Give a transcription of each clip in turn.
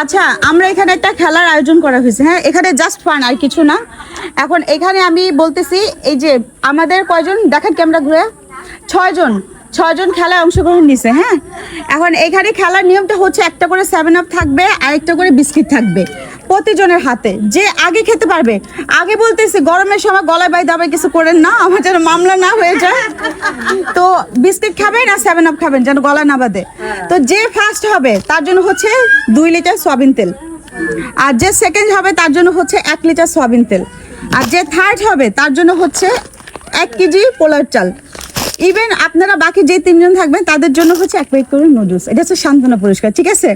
আচ্ছা আমরা এখানে একটা খেলার আয়োজন করা হয়েছে, হ্যাঁ এখানে জাস্ট ফান আর কিছু না। এখন এখানে আমি বলতেছি এই যে আমাদের কয়জন দেখেন ক্যামেরা ঘুরে, 6 জন খেলায় অংশগ্রহণ নিছে। হ্যাঁ এখন এখানে খেলার নিয়মটা হচ্ছে একটা করে 7 আপ থাকবে আর একটা করে বিস্কিট থাকবে প্রতিজনের হাতে, যে আগে খেতে পারবে। আগে বলতেছি গরমের সময় গলায় বাই দাবাই কিছু করেন না, আমার যেন মামলা না হয়ে যায়। তো বিস্কিট খাবেন আর 7 আপ খাবেন যেন গলা না বাঁধে। তো যে ফার্স্ট হবে তার জন্য হচ্ছে 2 লিটার সয়াবিন তেল, আর যে সেকেন্ড হবে তার জন্য হচ্ছে 1 লিটার সয়াবিন তেল, আর যে থার্ড হবে তার জন্য হচ্ছে 1 কেজি পোলার চাল। ইভেন আপনারা বাকি যে 3 জন থাকবেন তাদের জন্য হচ্ছে 1 প্লেট করে নুডলস। এটা হচ্ছে সান্ত্বনা পুরস্কার, ঠিক আছে?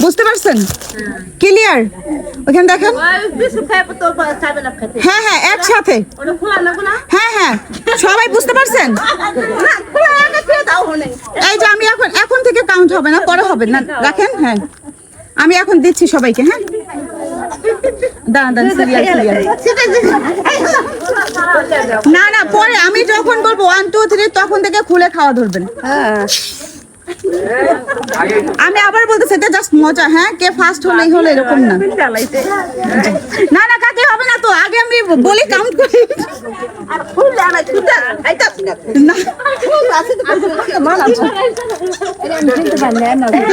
বুঝতে পারছেন? ক্লিয়ার? ওখানে দেখেন, হ্যাঁ হ্যাঁ একসাথে, হ্যাঁ হ্যাঁ সবাই বুঝতে পারছেন? এই যে আমি এখন থেকে কাউন্ট হবে না, পরে হবে না, রাখেন। হ্যাঁ আমি এখন দিচ্ছি সবাইকে। হ্যাঁ দাঁড়ান সিরিয়াল না না, পরে আমি যখন বলবো 1 2 3 তখন থেকে খুলে খাওয়া ধরবেন। আমি আবার বলতেছি এটা জাস্ট মজা। হ্যাঁ কে ফার্স্ট হলেই হলো এরকম না, না না কাকে হবে না তো, আগে আমি বলি কাউন্ট করি।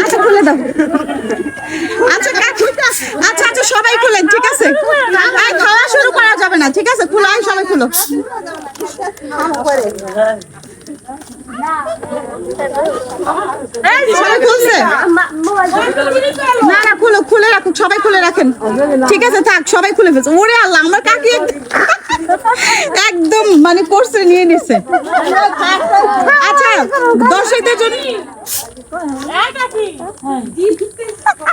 আচ্ছা খুলে দাও। আচ্ছা আচ্ছা আচ্ছা সবাই খুলেন, ঠিক আছে? খাওয়া শুরু করা যাবে না, ঠিক আছে? খুলো সবাই খুলো। না না খুলো, খুলে রাখুক, সবাই খুলে রাখেন, ঠিক আছে? থাক সবাই খুলে ফেলছে। ওরে আল্লাহ আমার কাকি একদম মানে কোর্সে নিয়ে নিছে। আচ্ছা দর্শকদের জন্য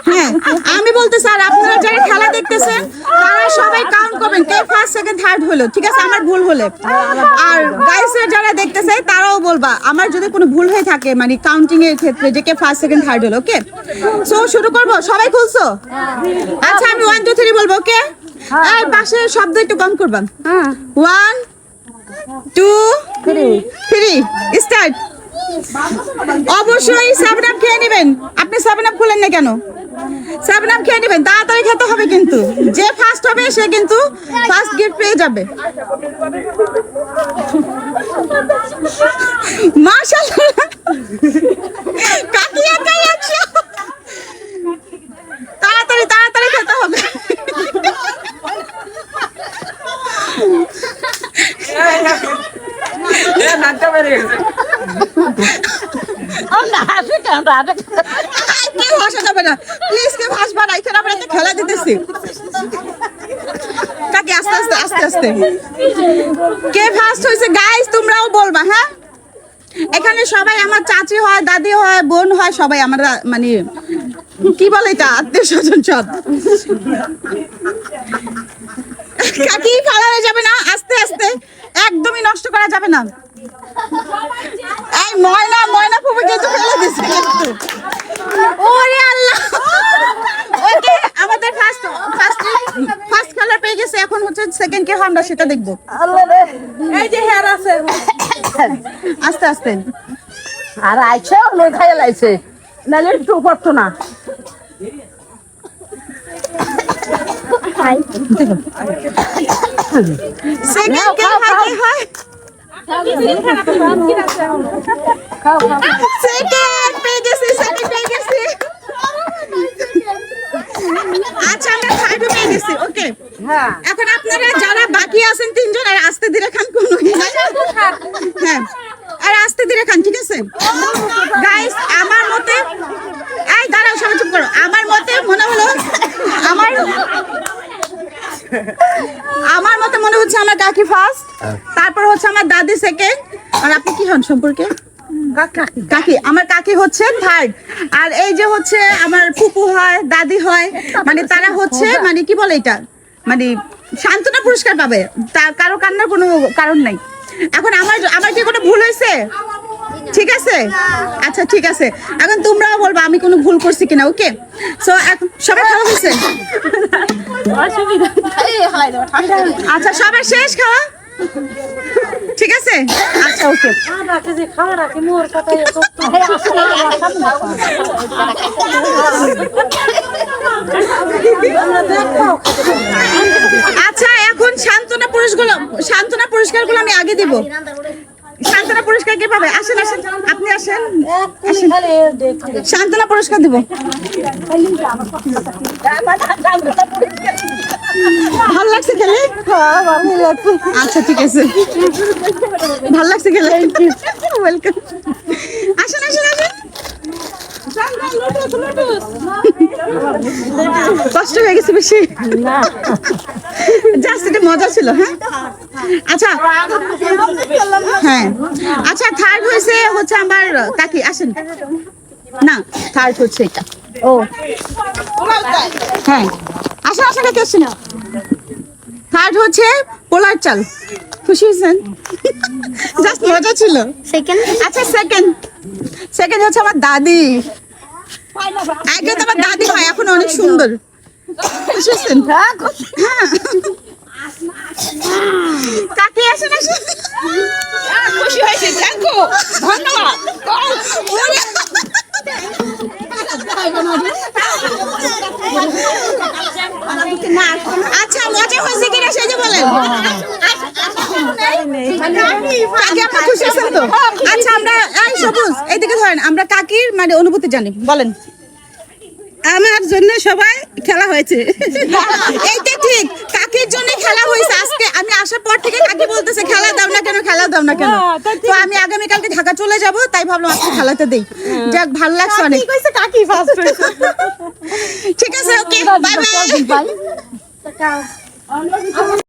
হ্যাঁ আমি বলতে স্যার আপনারা যারা খেলা দেখতেছেন তারা সবাই কাউন্ট করবেন কে ফার্স্ট সেকেন্ড থার্ড হলো, ঠিক আছে? আমার ভুল হলে, আর গাইসের যারা দেখতেছে তারাও বলবা আমার যদি কোনো ভুল হয়ে থাকে মানে কাউন্টিং এর ক্ষেত্রে যে কে ফার্স্ট সেকেন্ড থার্ড হলো। ওকে সো শুরু করব, সবাই খুলছো? আচ্ছা আমি 1 2 3 বলবো। ওকে এই পাশে শব্দ একটু কম করবা। 1 2 3 স্টার্ট। অবশ্যই 7 আপ খেয়ে নেবেন। আপনি 7 আপ খুলেন না কেন? 7 আপ খেয়ে নেবেন, তাড়াতাড়ি খেতে হবে কিন্তু। যে ফার্স্ট হবে সে কিন্তু ফার্স্ট গিফট পেয়ে যাবে। মাশাআল্লাহ কাকি একাই আছে, তাড়াতাড়ি তাড়াতাড়ি খেতে হবে। খেলা দিতেছি আস্তে আস্তে আস্তে আস্তে কে ফার্স্ট হয়েছে গাইস তোমরাও বলবা। হ্যাঁ এখানে সবাই আমার চাচি হয়, দাদি হয়, বোন হয়, সবাই আমরা মানে কি বলে এটা আত্মীয় স্বজন সব। কাকি ফালা হয়ে যাবে না, আস্তে আস্তে একদমই নষ্ট করা যাবে না। এই ময়না ফুফু কিন্তু ফেলে দিছে কিন্তু। ওরে আল্লাহ। ওকে আমাদের ফার্স্ট কালার পেয়ে গেছে, এখন হচ্ছে সেকেন্ড কে আমরা সেটা দেখবো। এই যে হেয়ার আছে আস্তে আস্তে আর আইছে লই খাইয়া লাইছে নালে একটু পড়তো না। সেকেন্ড কে হয় সেকেন্ড পেয়ে গেছি, সেকেন্ড পেয়ে গেছি। আচ্ছা আমরা থার্ড পেয়ে গেছি। ওকে এখন আপনারা যারা বাকি আছেন 3 জন আর আস্তে ধীরে খান, কোন হ্যাঁ আর আস্তে ধীরে খান, ঠিক আছে গাইস? আমার মতে এই দাঁড়াও সবাই চুপ করো। আমার মতে মনে হলো আমার মতে মনে হচ্ছে আমার কাকি ফার্স্ট, তারপর হচ্ছে আমার দাদি সেকেন্ড, আর আপনি কি হন সম্পর্কে? কাকি। আমার কাকি হচ্ছে থার্ড, আর এই যে হচ্ছে আমার ফুপু হয়, দাদি হয়, মানে তারা হচ্ছে মানে কি বলে এটা মানে সান্ত্বনা পুরস্কার পাবে, তার কারো কান্নার কোনো কারণ নাই। এখন আমার কি কোনো ভুল হয়েছে? ঠিক আছে আচ্ছা ঠিক আছে, এখন তোমরাও বলবা আমি কোনো ভুল করছি কিনা। ওকে সো সবাই খাওয়া হয়েছে? আচ্ছা সবার শেষ খাওয়া, ঠিক আছে আচ্ছা ওকে। আচ্ছা এখন সান্ত্বনা পুরস্কারগুলো আমি আগে দিব। সান্ত্বনা পুরস্কার কে পাবে? আসেন আসেন, আপনি আসেন, আসেন। সান্ত্বনা পুরস্কার দিব। ভাল লাগছে খেলে? আচ্ছা ঠিক আছে, ভাল লাগছে খেলে। ওয়েলকাম, আসেন আসেন আসেন। কষ্ট হয়ে গেছে বেশি? জাস্ট এটা মজা ছিল। হ্যাঁ আচ্ছা, হ্যাঁ আচ্ছা, থার্ড হচ্ছে আমার কাকি। আসেন না, থার্ড হচ্ছে এটা। ও হ্যাঁ, আসেন আসেন, কাকি আসেন। থার্ড হচ্ছে পোলার চাল। খুশি হয়েছেন? জাস্ট মজা ছিল। সেকেন্ড আচ্ছা সেকেন্ড হচ্ছে আমার দাদি। আগে তো আমার দাদি হয়, এখন অনেক সুন্দর। খুশি হয়েছেন? হ্যাঁ। কাকি আসেন আসেন। খুশি হয়েছে, দেখো, ধন্যবাদ। আচ্ছা মজা হয়েছে কিনা সেই যে বলেন। কাকি আপনার খুশি হয়েছেন তো? আচ্ছা আমরা এই সবুজ এইদিকে ধরেন, আমরা কাকির মানে অনুভূতি জানি, বলেন। আমার জন্য সবাই খেলা হয়েছে। এইটা ঠিক, কাকির জন্য খেলা হয়েছে। আজকে আমি আসার পর থেকে কাকি বলতেছে খেলা দাও না কেন, খেলা দাও না কেন। তো আমি আগামীকালকে ঢাকা চলে যাব, তাই ভাবলাম আজকে খেলাতে দেই। যাক, ভালো লাগছে অনেক। কাকি ফার্স্ট হয়েছে। ঠিক আছে, ওকে, বাই বাই।